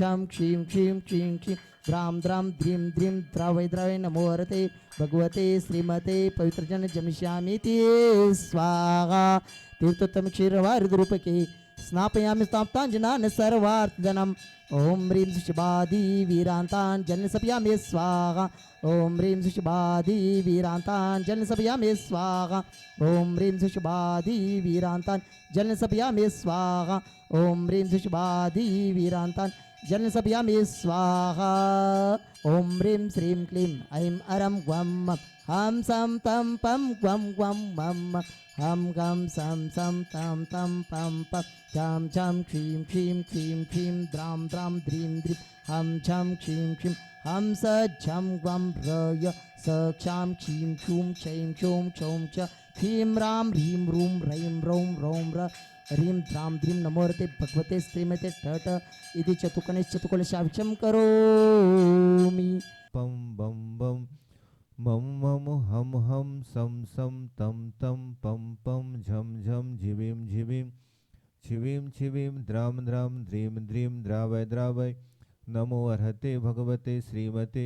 छम क्षीं क्षीं क्षीं क्षीं dram dram द्रीं द्रीं द्रावै द्रावै नमो हरते भगवते श्रीमते पवित्रजन जमिष्यामीति स्वाहा। तीर्थोत्तम क्षीरवारिद्रूपके स्नापयामि स्ताप्ताञ्जनान् सर्वार्थधनम् ओम ह्रीं सुषिबाधी वीरांतान् जन्मसपयामि स्वाहा। ओम ह्रीं सुषिबाधी वीरांतान् जन्मसपयामि स्वाहा। ओम ह्रीं सुषिबाधी वीरांतान् जन्मसपयामि स्वाहा। ओम ह्रीं सुषिबाधी वीरांतान् जन्मसपयामि स्वाहा। ओम ह्रीं श्रीं क्लीं ऐं अरं ग्वं हम सं तं पं ग्वं ग्वं मं हम गम सम सम तम तम पम पम छम छम क्षीं क्षीं क्षीं क्षीं द्राम द्राम द्रीं द्रीं हम छम क्षीं क्षीं हम स झम ग्वं रय स क्षां क्षीं क्षूं क्षैं क्षौं क्षौं च क्षीं राम ह्रीं रूं रैं रौं रौं र ह्रीं द्रां द्रीं नमोरते भगवते श्रीमते टट इति चतुकनिश्चतुकलशाभिषं करोमि। पम बम बम मम मम हम हम सम सम तम तम पम पम झम झम झिविम झिविम छिविम छिविम द्राम द्राम द्रीम द्रीम द्रावय द्रावय नमो अर्हते भगवते श्रीमते।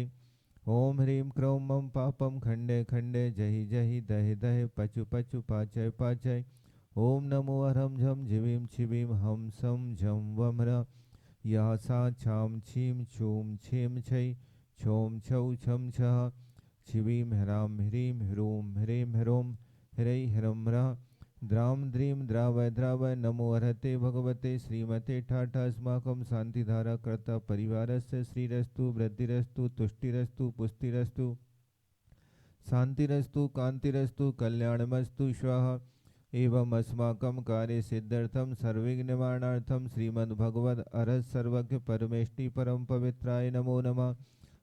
ओम ह्रीं क्रों मम पापम खंडे खंडे जहि जहि दहि दहि पचु पचु पाचय पाचय। ओम नमो अरहम झम झिविम छिविम हम सम झम वम्र यह सा छाम छीम छूम छेम छै छोम छौ छम छः छिवीं ह्रां ह्रीं ह्रूं ह्रीं ह्रों ह्रै ह्रं ह्रः द्रां द्रीं द्रावय द्रावय नमो अर्हते भगवते श्रीमते ठाठ अस्माकं शांतिधारा कर्ता परिवारस्य श्रीरस्तु वृद्धिरस्तु तुष्टिरस्तु पुष्टिरस्तु शांतिरस्तु कांतिरस्तु कल्याणमस्तु स्वाहा। एवं अस्माकं कार्य सिद्ध्यर्थं सर्वविघ्न निवारणार्थं श्रीमद्भगवद् अरहत सर्वज्ञ परमेष्टि परम पवित्राय नमो नमः।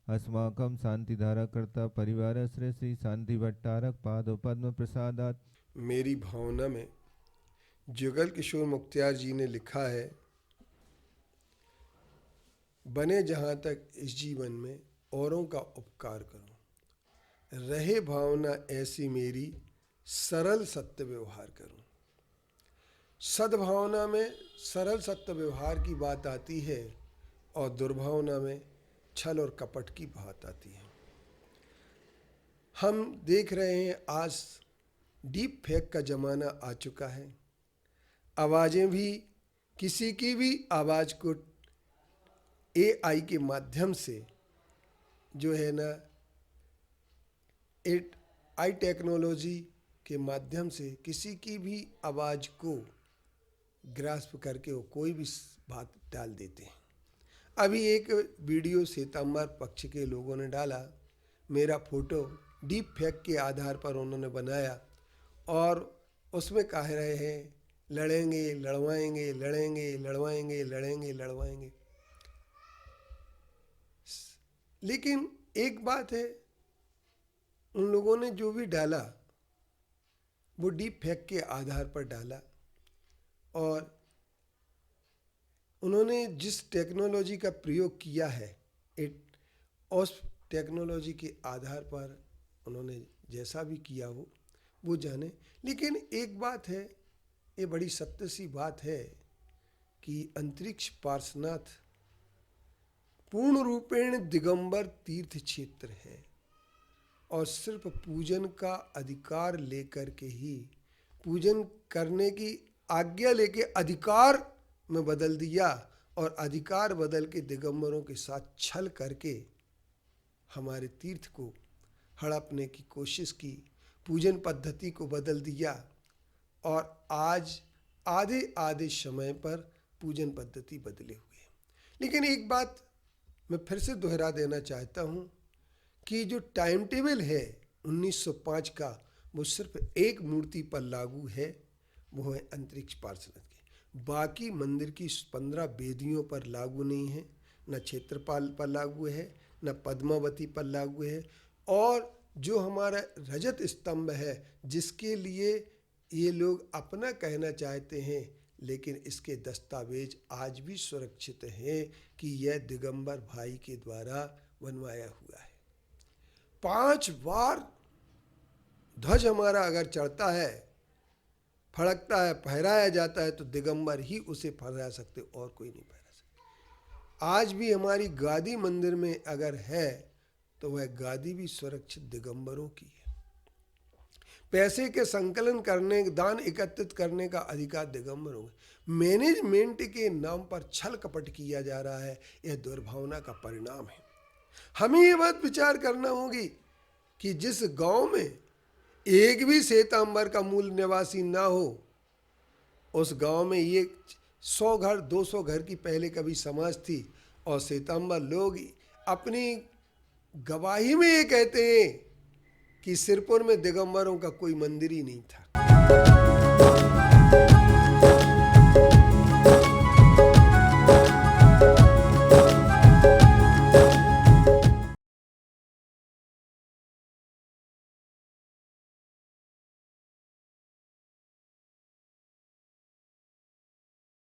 अस्माकं शांतिधारा कर्ता परिवार श्री शांति भट्टारक पाद पद्म प्रसादात। मेरी भावना में जुगल किशोर मुख्तियार जी ने लिखा है, बने जहाँ तक इस जीवन में औरों का उपकार करूं, रहे भावना ऐसी मेरी सरल सत्य व्यवहार करूं। सद्भावना में सरल सत्य व्यवहार की बात आती है और दुर्भावना में छल और कपट की बात आती है। हम देख रहे हैं आज डीप फेक का ज़माना आ चुका है। आवाज़ें भी, किसी की भी आवाज़ को AI के माध्यम से जो है ना, AI टेक्नोलॉजी के माध्यम से किसी की भी आवाज़ को ग्रास्प करके वो कोई भी बात डाल देते हैं। अभी एक वीडियो श्वेतांबर पक्ष के लोगों ने डाला, मेरा फोटो डीप फेक के आधार पर उन्होंने बनाया और उसमें कह रहे हैं लड़ेंगे लड़वाएंगे लड़ेंगे लड़वाएंगे लड़ेंगे लड़वाएंगे। लेकिन एक बात है, उन लोगों ने जो भी डाला वो डीप फेक के आधार पर डाला और उन्होंने जिस टेक्नोलॉजी का प्रयोग किया है उस टेक्नोलॉजी के आधार पर उन्होंने जैसा भी किया हो वो जाने। लेकिन एक बात है, ये बड़ी सत्य सी बात है कि अंतरिक्ष पार्श्वनाथ पूर्ण रूपेण दिगंबर तीर्थ क्षेत्र है और सिर्फ पूजन का अधिकार लेकर के ही, पूजन करने की आज्ञा लेके अधिकार में बदल दिया और अधिकार बदल के दिगंबरों के साथ छल करके हमारे तीर्थ को हड़पने की कोशिश की, पूजन पद्धति को बदल दिया और आज आधे आधे समय पर पूजन पद्धति बदले हुए। लेकिन एक बात मैं फिर से दोहरा देना चाहता हूँ कि जो टाइम टेबल है 1905 का, वो सिर्फ एक मूर्ति पर लागू है, वो है अंतरिक्ष पार्श्वनाथ की। बाकी मंदिर की 15 वेदियों पर लागू नहीं है, न क्षेत्रपाल पर लागू है, न पद्मावती पर लागू है। और जो हमारा रजत स्तंभ है जिसके लिए ये लोग अपना कहना चाहते हैं, लेकिन इसके दस्तावेज आज भी सुरक्षित हैं कि यह दिगंबर भाई के द्वारा बनवाया हुआ है। 5 बार ध्वज हमारा अगर चढ़ता है, फड़कता है, फहराया जाता है, तो दिगंबर ही उसे फहरा सकते, और कोई नहीं फहरा सकता। आज भी हमारी गादी मंदिर में अगर है तो वह गादी भी सुरक्षित दिगंबरों की है। पैसे के संकलन करने, दान एकत्रित करने का अधिकार दिगंबरों में। मैनेजमेंट के नाम पर छल कपट किया जा रहा है, यह दुर्भावना का परिणाम है। हमें ये बात विचार करना होगी कि जिस गांव में एक भी श्वेतांबर का मूल निवासी ना हो, उस गांव में ये 100 घर 200 घर की पहले कभी समाज थी, और श्वेतांबर लोग अपनी गवाही में ये कहते हैं कि सिरपुर में दिगंबरों का कोई मंदिर ही नहीं था।